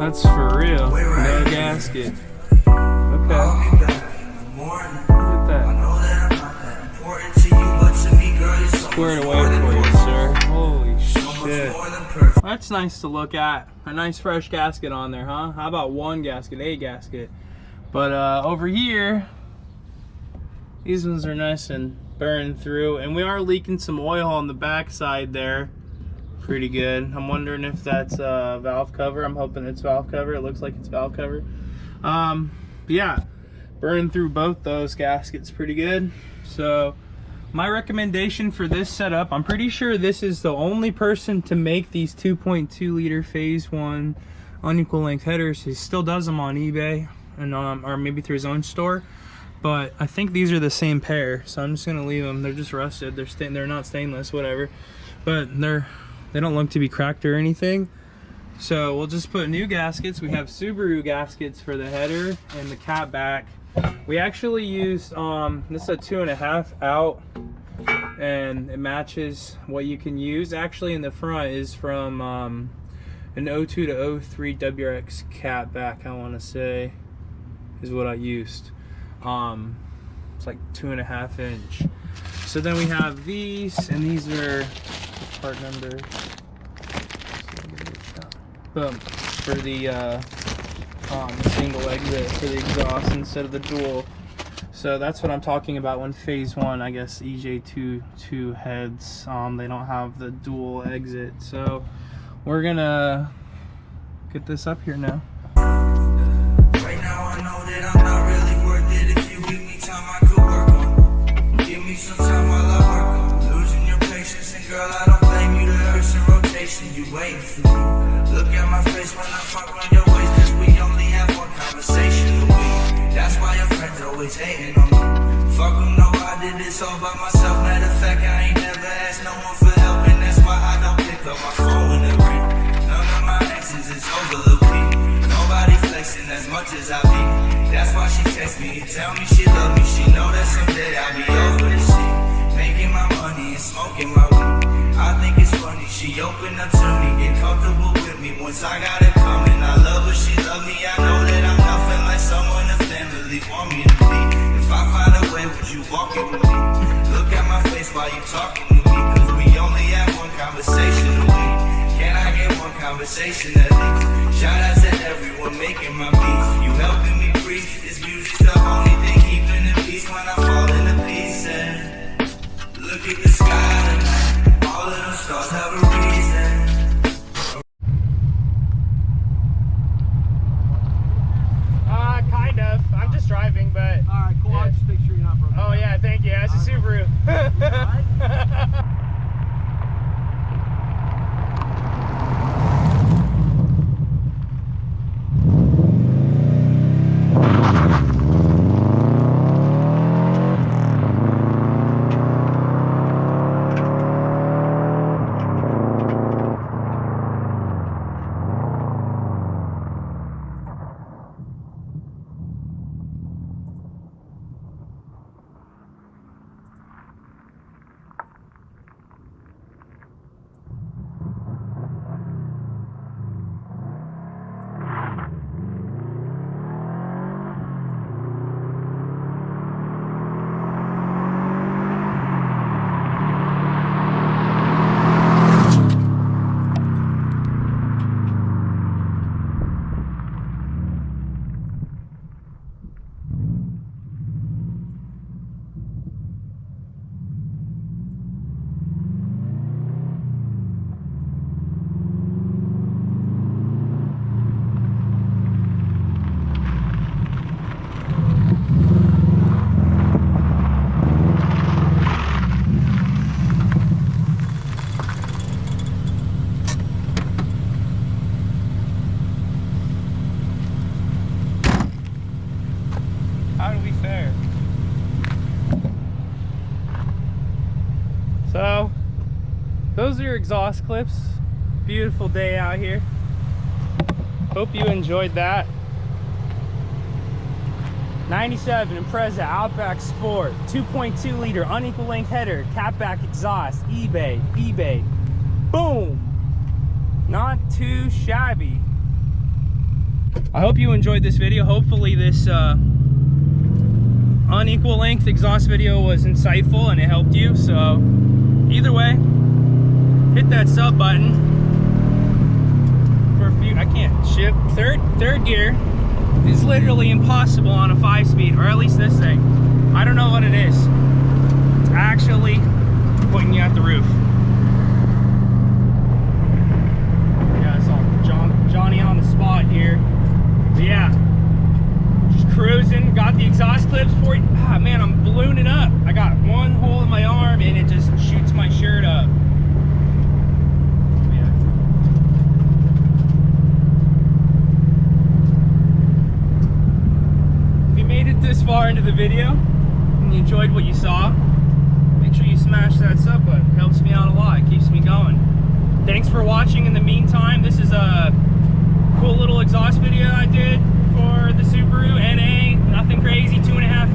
That's for real. No gasket. Okay. Look at that. Squared away for you, sir. Holy shit. That's nice to look at. A nice fresh gasket on there, huh? How about one gasket, a gasket? But over here, these ones are nice and burned through. And we are leaking some oil on the back side there. Pretty good. I'm wondering if that's valve cover. I'm hoping it's valve cover. It looks like it's valve cover. But yeah, burned through both those gaskets pretty good. So my recommendation for this setup, I'm pretty sure this is the only person to make these 2.2 liter phase 1 unequal length headers. He still does them on eBay and or maybe through his own store. But I think these are the same pair, so I'm just gonna leave them. They're just rusted. They're not stainless, whatever. But they don't look to be cracked or anything. So we'll just put new gaskets. We have Subaru gaskets for the header and the Catback. We actually used, this is a 2.5 out, and it matches what you can use. Actually in the front is from an 02 to 03 WRX Catback, I wanna say, is what I used. It's like 2.5 inch. So then we have these, and these are part number. Boom, for the single exit for the exhaust instead of the dual. So that's what I'm talking about when phase 1, I guess EJ22 heads, they don't have the dual exit. So we're gonna get this up here now. Right now I know that I'm not really worth it. If you give me time I could work on. Give me some time while I work on losing your patience, and girl I don't blame you. The hearse in rotation, you waiting for me. Look at my face when I fuck on your waist, cause we only have one conversation a week. That's why your friends always hating on me. Fuck them, no, I did this all by myself. Matter of fact, I ain't never asked no one for help, and that's why I don't pick up my phone when it ring. None of my exes is over Lil P. Nobody flexing as much as I be. That's why she text me and tell me she love me. She know that someday I'll be over the shit. Making my money and smoking my weed. I think it's funny, she opened up to me, get comfortable with me once I got it coming. I love her, she love me, I know that I'm nothing like someone the family want me to be. If I find a way, would you walk it with me? Look at my face while you talking to me, cause we only have one conversation a week. Can I get one conversation at least? Shout out to everyone making my beats. You helping me breathe, this music's the only thing keeping the peace when I fall into pieces. Look at the sky tonight. All of them stars have a reason. Kind of. I'm just driving, but. Alright, cool. Yeah. I'll just make sure you're not broken. Oh, yeah, thank you. That's a Subaru. So those are your exhaust clips. Beautiful day out here. Hope you enjoyed that. 97 Impreza Outback Sport, 2.2 liter unequal length header, Catback exhaust, eBay. Boom! Not too shabby. I hope you enjoyed this video. Hopefully this unequal length exhaust video was insightful and it helped you. So either way, hit that sub button for a few. I can't shift. Third gear is literally impossible on a 5-speed, or at least this thing. I don't know what it is. It's actually pointing you at the roof. Yeah, it's all Johnny on the spot here. But yeah, just cruising. Got the exhaust clips for you. Ah, man, I'm ballooning up. I got one hole in my arm and it just shoots my shirt up. This far into the video and you enjoyed what you saw, make sure you smash that sub button. It helps me out a lot. It keeps me going. Thanks for watching. In the meantime, this is a cool little exhaust video I did for the Subaru NA. Nothing crazy, 2.5